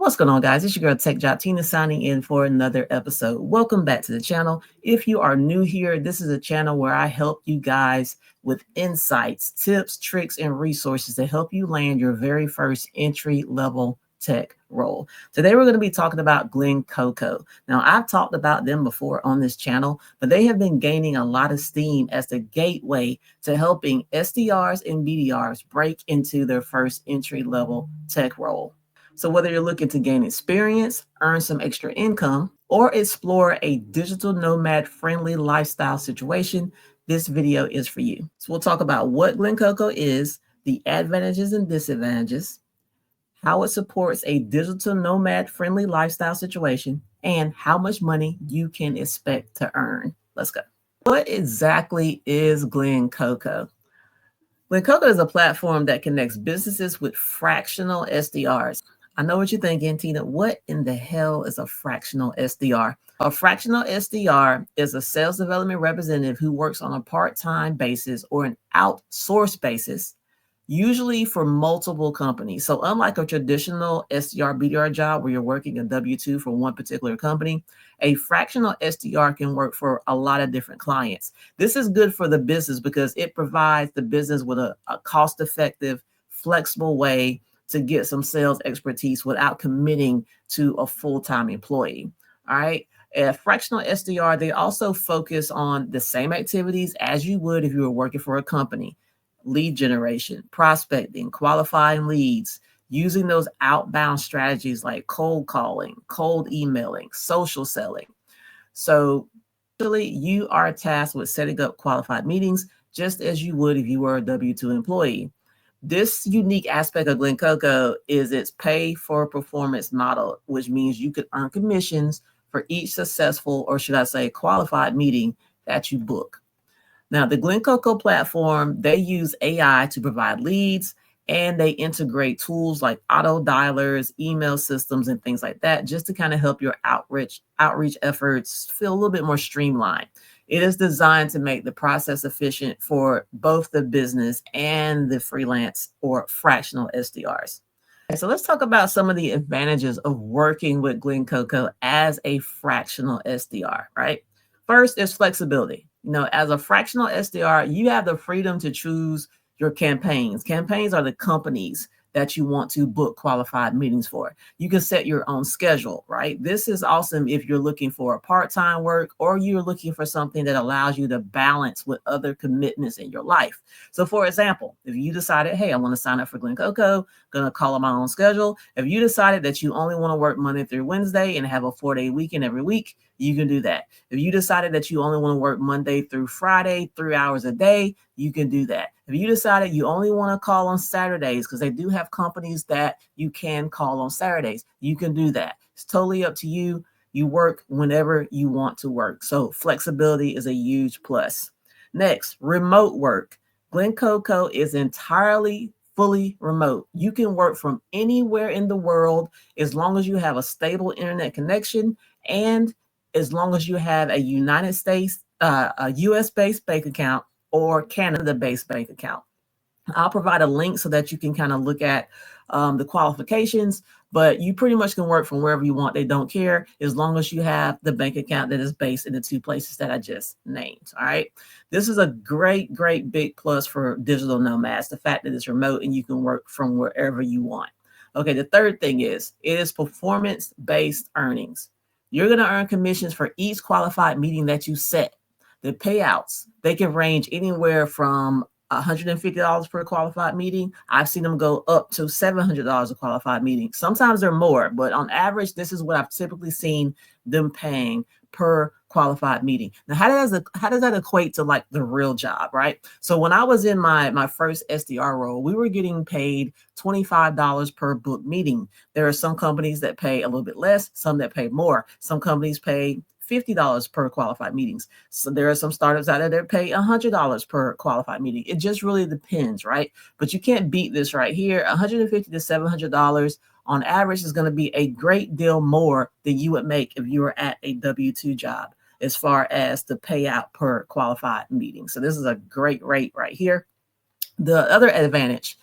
What's going on, guys? It's your girl Tech Job Tina signing in for another episode. Welcome back to the channel. If you are new here, this is a channel where I help you guys with insights, tips, tricks, and resources to help you land your very first entry-level tech role. Today, we're going to be talking about Glen Coco. Now, I've talked about them before on this channel, but they have been gaining a lot of steam as the gateway to helping SDRs and BDRs break into their first entry-level tech role. So whether you're looking to gain experience, earn some extra income, or explore a digital nomad friendly lifestyle situation, this video is for you. So we'll talk about what Glencoco is, the advantages and disadvantages, how it supports a digital nomad friendly lifestyle situation, and how much money you can expect to earn. Let's go. What exactly is Glencoco? Glencoco is a platform that connects businesses with fractional SDRs. I know what you're thinking, Tina. What in the hell is a fractional SDR? A fractional SDR is a sales development representative who works on a part-time basis or an outsourced basis, usually for multiple companies. So unlike a traditional SDR, BDR job where you're working a W-2 for one particular company, a fractional SDR can work for a lot of different clients. This is good for the business because it provides the business with a cost-effective, flexible way to get some sales expertise without committing to a full-time employee. All right. A fractional SDR, they also focus on the same activities as you would if you were working for a company. Lead generation, prospecting, qualifying leads, using those outbound strategies like cold calling, cold emailing, social selling. So really, you are tasked with setting up qualified meetings just as you would if you were a W-2 employee. This unique aspect of Glencoco is its pay for performance model, which means you could earn commissions for each successful, or should I say qualified meeting that you book. Now, the Glencoco platform, they use AI to provide leads, and they integrate tools like auto dialers, email systems, and things like that, just to kind of help your outreach efforts feel a little bit more streamlined. It is designed to make the process efficient for both the business and the freelance or fractional SDRs. So let's talk about some of the advantages of working with Glencoco as a fractional SDR, right? First is flexibility. As a fractional SDR, you have the freedom to choose your campaigns. Campaigns are the companies that you want to book qualified meetings for. You can set your own schedule, right? This is awesome if you're looking for a part-time work or you're looking for something that allows you to balance with other commitments in your life. So for example, if you decided, hey, I want to sign up for Glencoco, going to call on my own schedule. If you decided that you only want to work Monday through Wednesday and have a 4-day weekend every week, you can do that. If you decided that you only want to work Monday through Friday, 3 hours a day, you can do that. If you decided you only want to call on Saturdays, because they do have companies that you can call on Saturdays, you can do that. It's totally up to you. You work whenever you want to work. So flexibility is a huge plus. Next, remote work. Glencoco is entirely fully remote. You can work from anywhere in the world as long as you have a stable internet connection and as long as you have a United States, a US-based bank account or Canada-based bank account. I'll provide a link so that you can kind of look at the qualifications, but you pretty much can work from wherever you want. They don't care as long as you have the bank account that is based in the two places that I just named. All right. This is a great, great big plus for digital nomads, the fact that it's remote and you can work from wherever you want. Okay. The third thing is it is performance-based earnings. You're going to earn commissions for each qualified meeting that you set. The payouts, they can range anywhere from $150 per qualified meeting. I've seen them go up to $700 a qualified meeting. Sometimes they're more, but on average, this is what I've typically seen them paying per qualified meeting. Now, how does that equate to like the real job, right? So when I was in my first SDR role, we were getting paid $25 per book meeting. There are some companies that pay a little bit less, some that pay more. Some companies pay $50 per qualified meetings. So there are some startups out there that pay $100 per qualified meeting. It just really depends, right? But you can't beat this right here. $150 to $700 on average is going to be a great deal more than you would make if you were at a W-2 job as far as the payout per qualified meeting. So this is a great rate right here. The other advantage,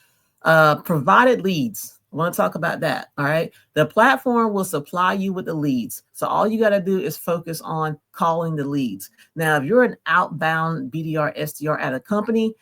provided leads. I want to talk about that. All right. The platform will supply you with the leads. So all you got to do is focus on calling the leads. Now, if you're an outbound BDR, SDR at a company,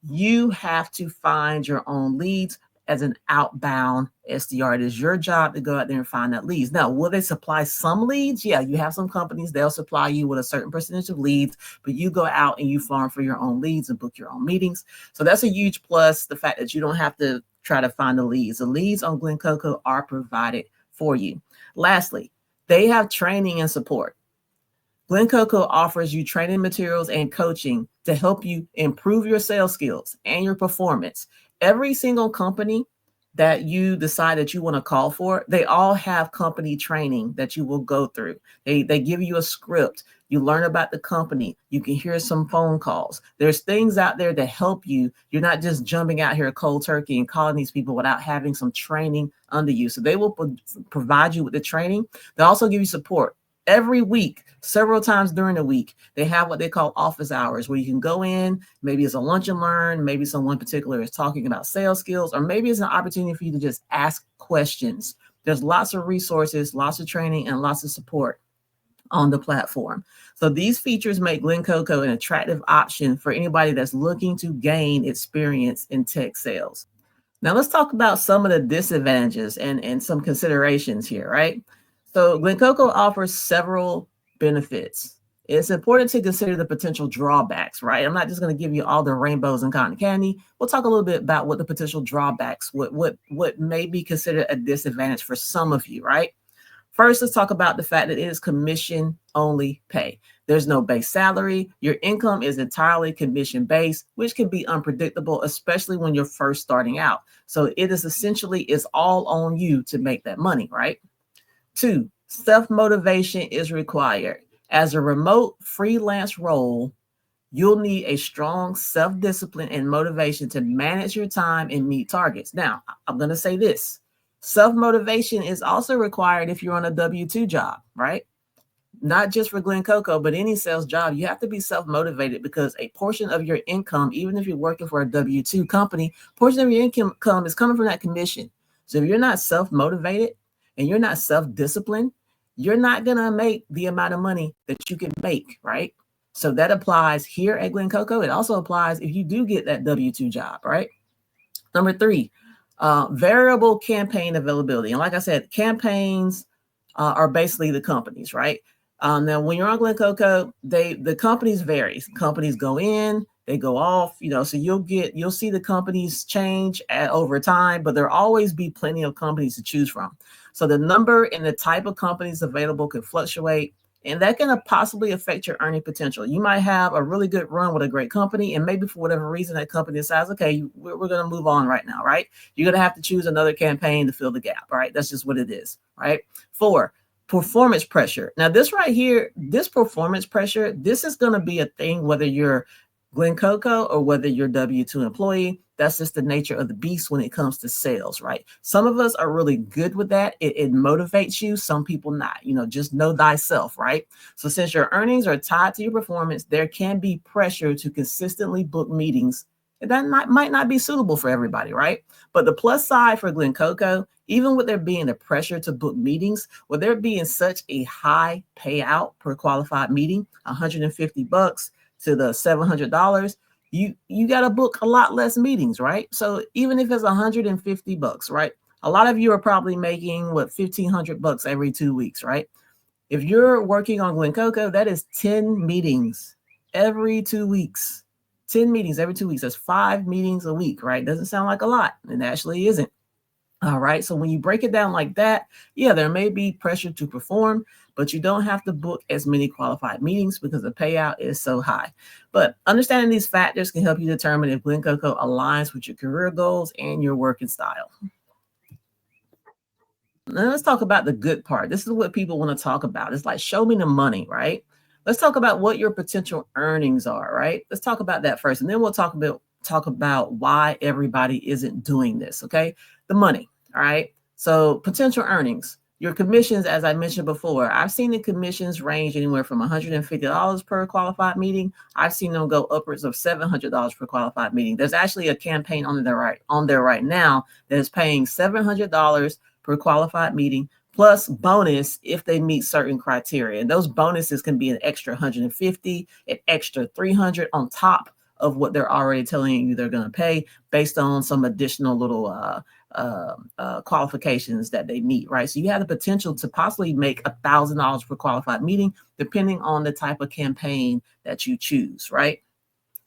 you have to find your own leads. As an outbound SDR, it is your job to go out there and find that leads. Now, will they supply some leads? Yeah, you have some companies, they'll supply you with a certain percentage of leads, but you go out and you farm for your own leads and book your own meetings. So that's a huge plus, the fact that you don't have to try to find the leads. The leads on Glencoco are provided for you. Lastly, they have training and support. Glencoco offers you training materials and coaching to help you improve your sales skills and your performance. Every single company that you decide that you want to call for, they all have company training that you will go through. They give you a script. You learn about the company. You can hear some phone calls. There's things out there to help you. You're not just jumping out here cold turkey and calling these people without having some training under you. So they will provide you with the training. They also give you support. Every week, several times during the week, they have what they call office hours where you can go in, maybe it's a lunch and learn, maybe someone particular is talking about sales skills, or maybe it's an opportunity for you to just ask questions. There's lots of resources, lots of training, and lots of support on the platform. So these features make Glencoco an attractive option for anybody that's looking to gain experience in tech sales. Now let's talk about some of the disadvantages and some considerations here, right? So Glencoco offers several benefits. It's important to consider the potential drawbacks, right? I'm not just going to give you all the rainbows and cotton candy. We'll talk a little bit about what the potential drawbacks, what may be considered a disadvantage for some of you, right? First, let's talk about the fact that it is commission only pay. There's no base salary. Your income is entirely commission based, which can be unpredictable, especially when you're first starting out. So it is essentially, it's all on you to make that money, right? 2, self-motivation is required. As a remote freelance role, you'll need a strong self-discipline and motivation to manage your time and meet targets. Now, I'm going to say this. Self-motivation is also required if you're on a W-2 job, right? Not just for Glencoco, but any sales job, you have to be self-motivated because a portion of your income, even if you're working for a W-2 company, portion of your income is coming from that commission. So if you're not self-motivated and you're not self-disciplined, you're not going to make the amount of money that you can make, right? So that applies here at Glencoco. It also applies if you do get that W-2 job, right? Number 3, variable campaign availability. And like I said, campaigns are basically the companies, right? Now, when you're on Glencoco, the companies vary. Companies go in, they go off, so you'll see the companies change over time, but there'll always be plenty of companies to choose from. So the number and the type of companies available can fluctuate, and that can possibly affect your earning potential. You might have a really good run with a great company, and maybe for whatever reason, that company decides, okay, we're going to move on right now, right? You're going to have to choose another campaign to fill the gap, right? That's just what it is, right? 4, performance pressure. Now, this right here, this performance pressure, this is going to be a thing whether you're Glencoco or whether you're W-2 employee. That's just the nature of the beast when it comes to sales, right? Some of us are really good with that. It motivates you. Some people not, just know thyself, right? So since your earnings are tied to your performance, there can be pressure to consistently book meetings. And that might not be suitable for everybody, right? But the plus side for Glencoco, even with there being the pressure to book meetings, with there being such a high payout per qualified meeting, $150 to the $700, you got to book a lot less meetings, right? So even if it's $150, right? A lot of you are probably making $1,500 every 2 weeks, right? If you're working on Glencoco, that is 10 meetings every 2 weeks. 10 meetings every 2 weeks. That's 5 meetings a week, right? Doesn't sound like a lot. It actually isn't. All right. So when you break it down like that, yeah, there may be pressure to perform, but you don't have to book as many qualified meetings because the payout is so high. But understanding these factors can help you determine if Glencoco aligns with your career goals and your working style. Now let's talk about the good part. This is what people want to talk about. It's like, show me the money, right? Let's talk about what your potential earnings are, right? Let's talk about that first, and then we'll talk about why everybody isn't doing this, okay? The money, all right? So potential earnings. Your commissions, as I mentioned before, I've seen the commissions range anywhere from $150 per qualified meeting. I've seen them go upwards of $700 per qualified meeting. There's actually a campaign on there right now that is paying $700 per qualified meeting plus bonus if they meet certain criteria. And those bonuses can be an extra 150, an extra 300 on top of what they're already telling you they're going to pay based on some additional little qualifications that they meet, right? So you have the potential to possibly make $1,000 per qualified meeting, depending on the type of campaign that you choose, right?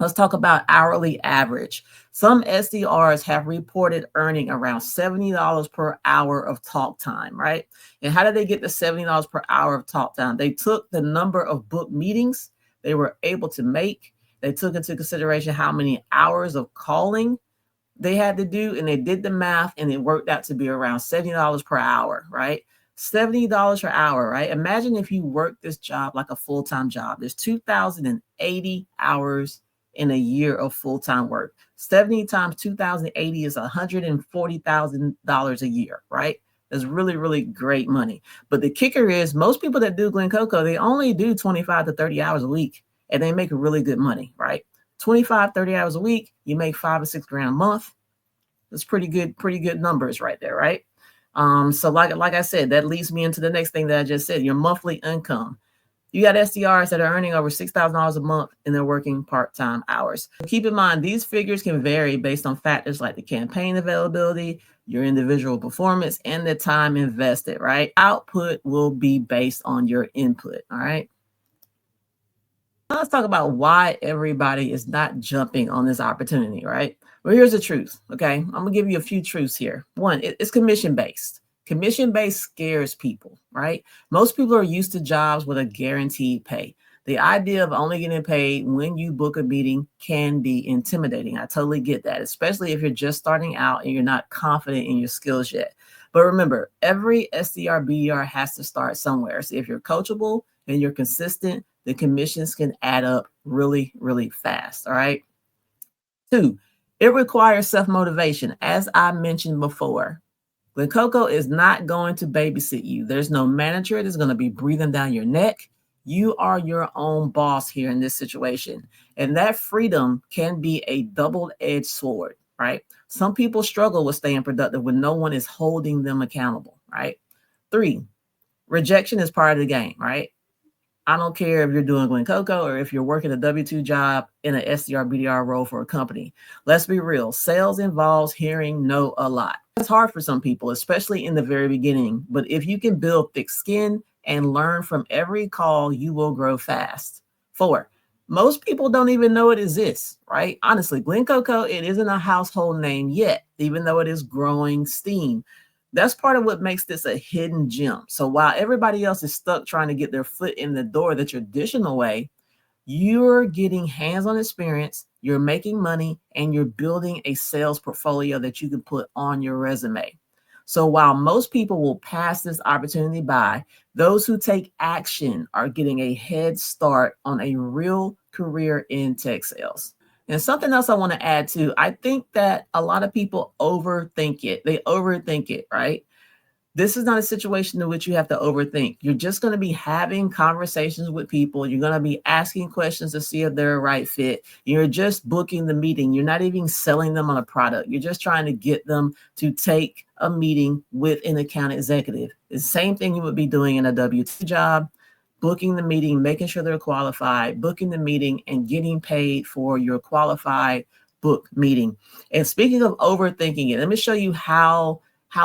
Let's talk about hourly average. Some SDRs have reported earning around $70 per hour of talk time, right? And how did they get the $70 per hour of talk time? They took the number of book meetings they were able to make. They took into consideration how many hours of calling they had to do, and they did the math, and it worked out to be around $70 per hour, right? $70 per hour, right? Imagine if you work this job like a full-time job. There's 2,080 hours in a year of full-time work. 70 times 2,080 is $140,000 a year, right? That's really, really great money. But the kicker is most people that do Glencoco, they only do 25 to 30 hours a week, and they make really good money, right? 25, 30 hours a week, you make $5 or $6 grand a month. That's pretty good numbers right there, right? So like I said, that leads me into the next thing that I just said, your monthly income. You got SDRs that are earning over $6,000 a month and they're working part-time hours. Keep in mind, these figures can vary based on factors like the campaign availability, your individual performance, and the time invested, right? Output will be based on your input, all right? Let's talk about why everybody is not jumping on this opportunity, right? Well, here's the truth, okay? I'm going to give you a few truths here. One, it's commission-based. Commission-based scares people, right? Most people are used to jobs with a guaranteed pay. The idea of only getting paid when you book a meeting can be intimidating. I totally get that, especially if you're just starting out and you're not confident in your skills yet. But remember, every SDR, BDR has to start somewhere. So if you're coachable and you're consistent, the commissions can add up really, really fast, all right? 2, it requires self-motivation. As I mentioned before, Glencoco is not going to babysit you. There's no manager that's going to be breathing down your neck. You are your own boss here in this situation. And that freedom can be a double-edged sword, right? Some people struggle with staying productive when no one is holding them accountable, right? 3, rejection is part of the game, right? I don't care if you're doing Glencoco or if you're working a W-2 job in an SDR, BDR role for a company. Let's be real. Sales involves hearing no a lot. It's hard for some people, especially in the very beginning. But if you can build thick skin and learn from every call, you will grow fast. 4, most people don't even know it exists, right? Honestly, Glencoco, it isn't a household name yet, even though it is growing steam. That's part of what makes this a hidden gem. So while everybody else is stuck trying to get their foot in the door the traditional way, you're getting hands-on experience, you're making money, and you're building a sales portfolio that you can put on your resume. So while most people will pass this opportunity by, those who take action are getting a head start on a real career in tech sales. And something else I want to add to, I think that a lot of people overthink it. They overthink it, right? This is not a situation in which you have to overthink. You're just going to be having conversations with people. You're going to be asking questions to see if they're a right fit. You're just booking the meeting. You're not even selling them on a product. You're just trying to get them to take a meeting with an account executive. The same thing you would be doing in a W-2 job. Booking the meeting, making sure they're qualified, booking the meeting, and getting paid for your qualified book meeting. And speaking of overthinking it, let me show you how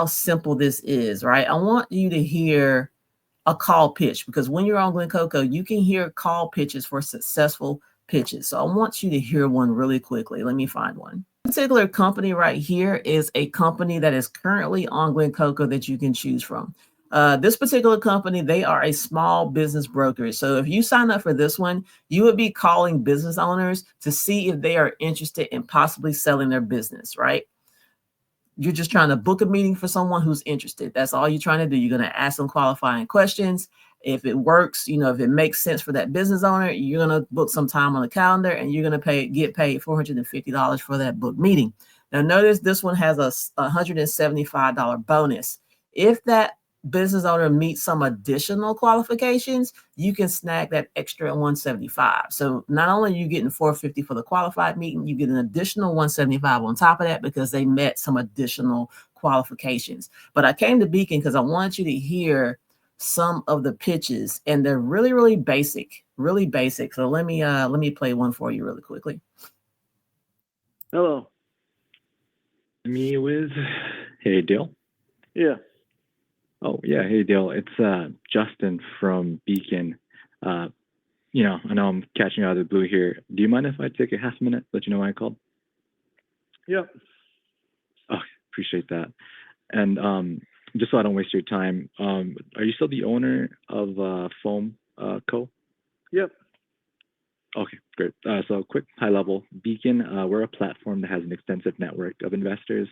simple this is, right? I want you to hear a call pitch, because when you're on Glencoco, you can hear call pitches for successful pitches. So I want you to hear one really quickly. Let me find one. This particular company right here is a company that is currently on Glencoco that you can choose from. This particular company, they are a small business broker. So if you sign up for this one, you would be calling business owners to see if they are interested in possibly selling their business, right? You're just trying to book a meeting for someone who's interested. That's all you're trying to do. You're going to ask them qualifying questions. If it works, if it makes sense for that business owner, you're going to book some time on the calendar and you're going to get paid $450 for that book meeting. Now, notice this one has a $175 bonus. If that business owner meets some additional qualifications, you can snag that extra 175. So not only are you getting 450 for the qualified meeting, you get an additional 175 on top of that because they met some additional qualifications. But I came to Beacon because I want you to hear some of the pitches, and they're really, really basic, really basic. So let me play one for you really quickly. Hello. Me with, hey, Dale. Yeah. Oh, yeah. Hey, Dale. It's Justin from Beacon. I know I'm catching you out of the blue here. Do you mind if I take a half minute, let you know why I called? Yep. Oh, appreciate that. And just so I don't waste your time, are you still the owner of Foam Co? Yep. Okay, great. So quick high level, Beacon, we're a platform that has an extensive network of investors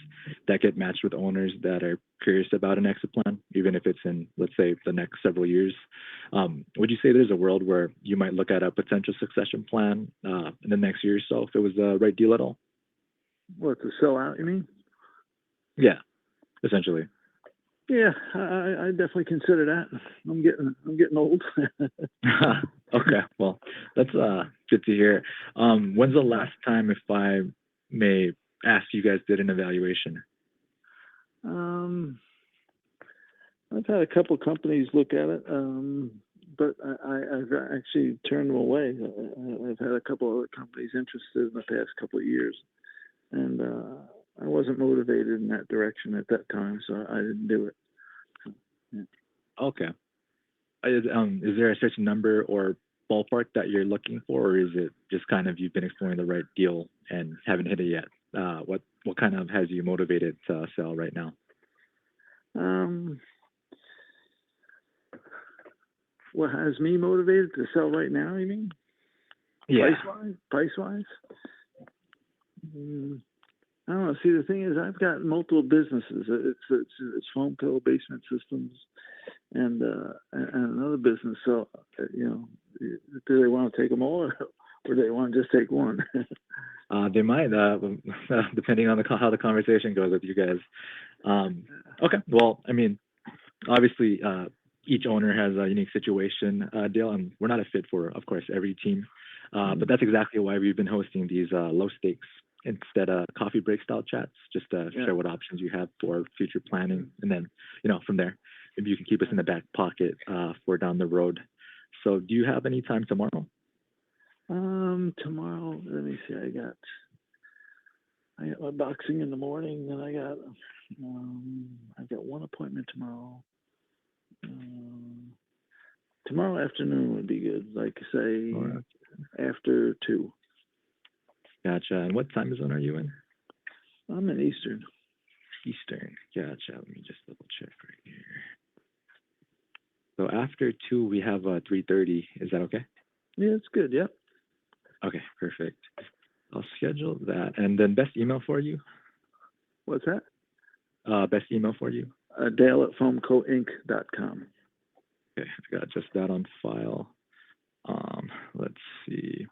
that get matched with owners that are curious about an exit plan, even if it's in, let's say, the next several years. Would you say there's a world where you might look at a potential succession plan in the next year or so if it was the right deal at all? What, to sell out, you mean? Yeah, essentially. Yeah, I definitely consider that. I'm getting old. Okay, well, that's good to hear. When's the last time, if I may ask, you guys did an evaluation? I've had a couple companies look at it, but I've actually turned them away. I've had a couple other companies interested in the past couple of years, and I wasn't motivated in that direction at that time, so I didn't do it. So, yeah. Okay. Is there a certain number or ballpark that you're looking for, or is it just kind of you've been exploring the right deal and haven't hit it yet? What kind of has you motivated to sell right now? What has me motivated to sell right now, you mean? Yeah. Price-wise? I don't know. See, the thing is, I've got multiple businesses. It's Foam Co, Basement Systems, and another business. So, do they want to take them all, or do they want to just take one? They might, depending on how the conversation goes with you guys. Okay. Well, I mean, obviously, each owner has a unique situation, Dale, and we're not a fit for, of course, every team. But that's exactly why we've been hosting these low stakes instead of coffee break style chats, just to share what options you have for future planning. And then, from there, maybe you can keep us in the back pocket for down the road. So do you have any time tomorrow? Tomorrow, let me see. I got my boxing in the morning, and I've got one appointment tomorrow. Tomorrow afternoon would be good, like say after 2. Gotcha. And what time zone are you in? I'm in Eastern. Eastern. Gotcha. Let me just double check right here. So after 2, we have 3:30. Is that okay? Yeah, it's good. Yep. Okay, perfect. I'll schedule that. And then best email for you? What's that? Best email for you? Dale@foamcoinc.com. Okay, I got just that on file. Let's see.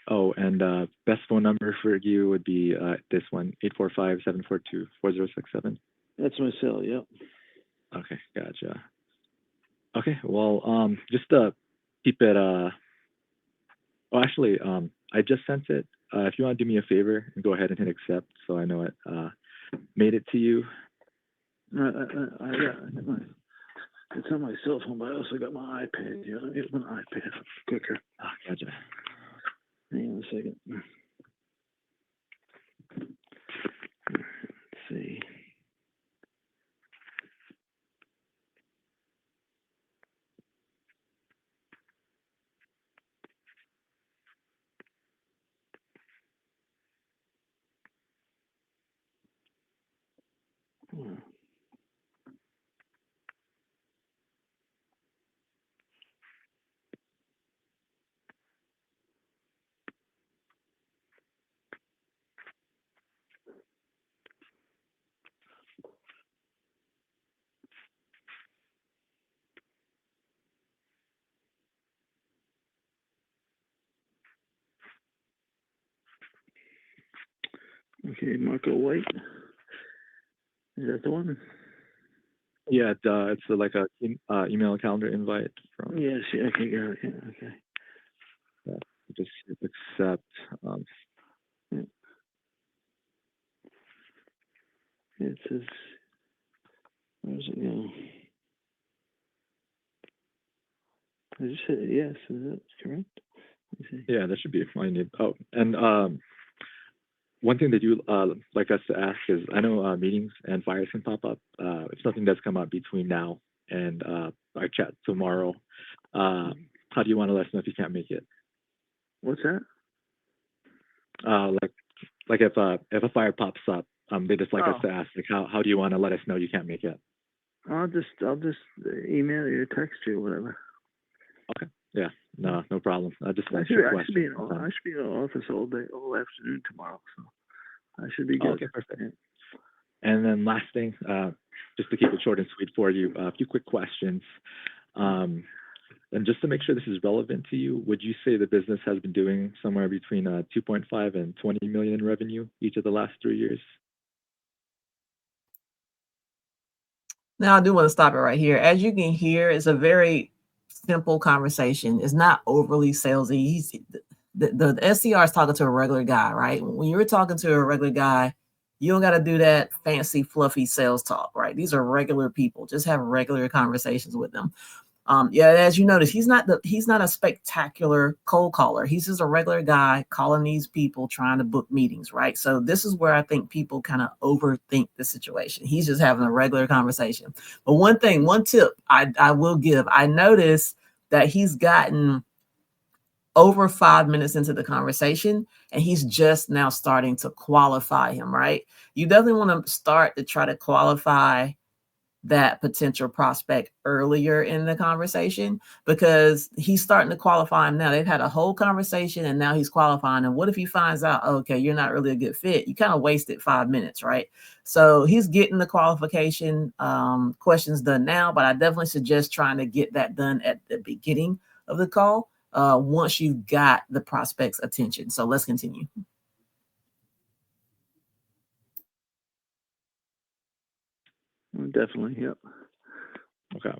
Oh, and best phone number for you would be this one, 845-742-4067. That's my cell, yep. Okay, gotcha. Okay, well, just to keep it, actually, I just sent it. If you want to do me a favor, go ahead and hit accept so I know it made it to you. It's on my cell phone, but I also got my iPad. Yeah, let me get my iPad quicker. Oh, gotcha. Hang on a second. Let's see. Okay, Marco White. Is that the one? Yeah, it's like a email calendar invite from. Yes. Yeah, okay. Got it. Yeah, okay. Yeah, just hit accept. Yeah. It says, where's it go? I just hit yes. Is that correct? Let me see. Yeah, that should be all you need. Oh, and one thing that you like us to ask is, I know meetings and fires can pop up. If something does come up between now and our chat tomorrow, how do you want to let us know if you can't make it? What's that? Like if a fire pops up, they just like us Oh. to ask, like, how do you want to let us know you can't make it? I'll just email you or text you or whatever. Okay. Yeah. No problem. Just I should be in the office all day, all afternoon tomorrow, so I should be good. Okay, perfect. Yeah. And then last thing, just to keep it short and sweet for you, a few quick questions. And just to make sure this is relevant to you, would you say the business has been doing somewhere between 2.5 and 20 million in revenue each of the last 3 years? Now, I do want to stop it right here. As you can hear, it's a very simple conversation. It's not overly salesy. The SDR is talking to a regular guy, right? When you're talking to a regular guy, you don't got to do that fancy, fluffy sales talk, right? These are regular people. Just have regular conversations with them. Yeah, as you notice, he's not a spectacular cold caller. He's just a regular guy calling these people trying to book meetings, right? So this is where I think people kind of overthink the situation. He's just having a regular conversation. But one tip I will give, I noticed that he's gotten over 5 minutes into the conversation and he's just now starting to qualify him, right? You definitely want to start to try to qualify that potential prospect earlier in the conversation, because he's starting to qualify him now. They've had a whole conversation and now he's qualifying. And what if he finds out, okay, you're not really a good fit? You kind of wasted 5 minutes, right? So he's getting the qualification questions done now, but I definitely suggest trying to get that done at the beginning of the call once you've got the prospect's attention. So let's continue. Definitely, yep. Okay.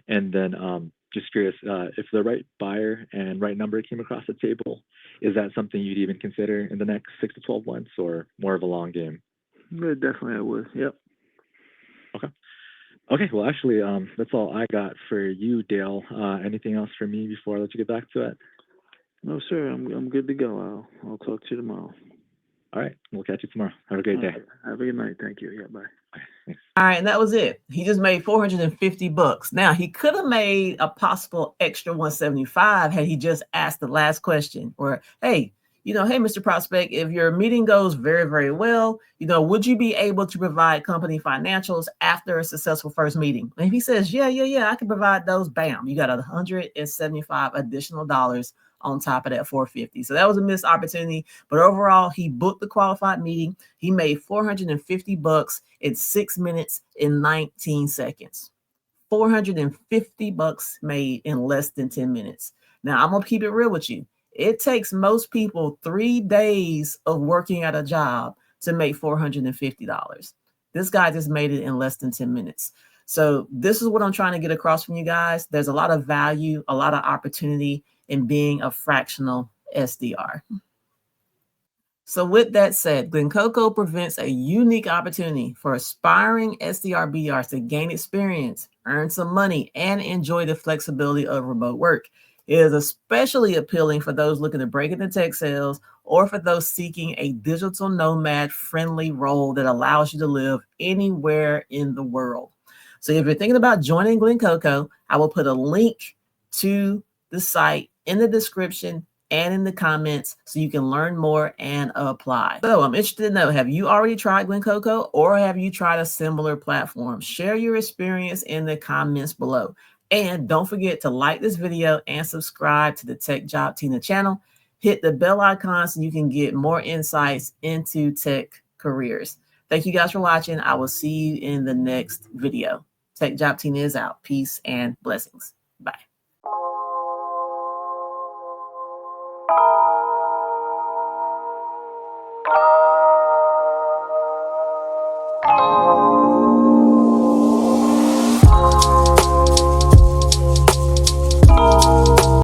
And then just curious, if the right buyer and right number came across the table, is that something you'd even consider in the next 6 to 12 months or more of a long game? Yeah, definitely I would, yep. Okay, well, actually, that's all I got for you, Dale. Anything else for me before I let you get back to it? No, sir, I'm good to go. I'll talk to you tomorrow. All right, we'll catch you tomorrow. Have a great day. Have a good night. Thank you. Yeah, bye. All right, and that was it. He just made $450. Now he could have made a possible extra 175 had he just asked the last question. Or, hey, hey, Mr. Prospect, if your meeting goes very, very well, would you be able to provide company financials after a successful first meeting? And if he says, yeah, I can provide those, bam, you got $175 additional dollars on top of that 450. So that was a missed opportunity. But overall, he booked the qualified meeting. He made $450 in 6 minutes and 19 seconds. $450 made in less than 10 minutes. Now, I'm going to keep it real with you. It takes most people 3 days of working at a job to make $450. This guy just made it in less than 10 minutes. So this is what I'm trying to get across from you guys. There's a lot of value, a lot of opportunity in being a fractional SDR. So with that said, Glencoco presents a unique opportunity for aspiring SDR BDRs to gain experience, earn some money, and enjoy the flexibility of remote work. It is especially appealing for those looking to break into tech sales or for those seeking a digital nomad friendly role that allows you to live anywhere in the world. So if you're thinking about joining Glencoco, I will put a link to the site in the description and in the comments so you can learn more and apply. So I'm interested to know, have you already tried Glencoco or have you tried a similar platform? Share your experience in the comments below. And don't forget to like this video and subscribe to the Tech Job Tina channel. Hit the bell icon so you can get more insights into tech careers. Thank you guys for watching. I will see you in the next video. Tech Job Tina is out. Peace and blessings.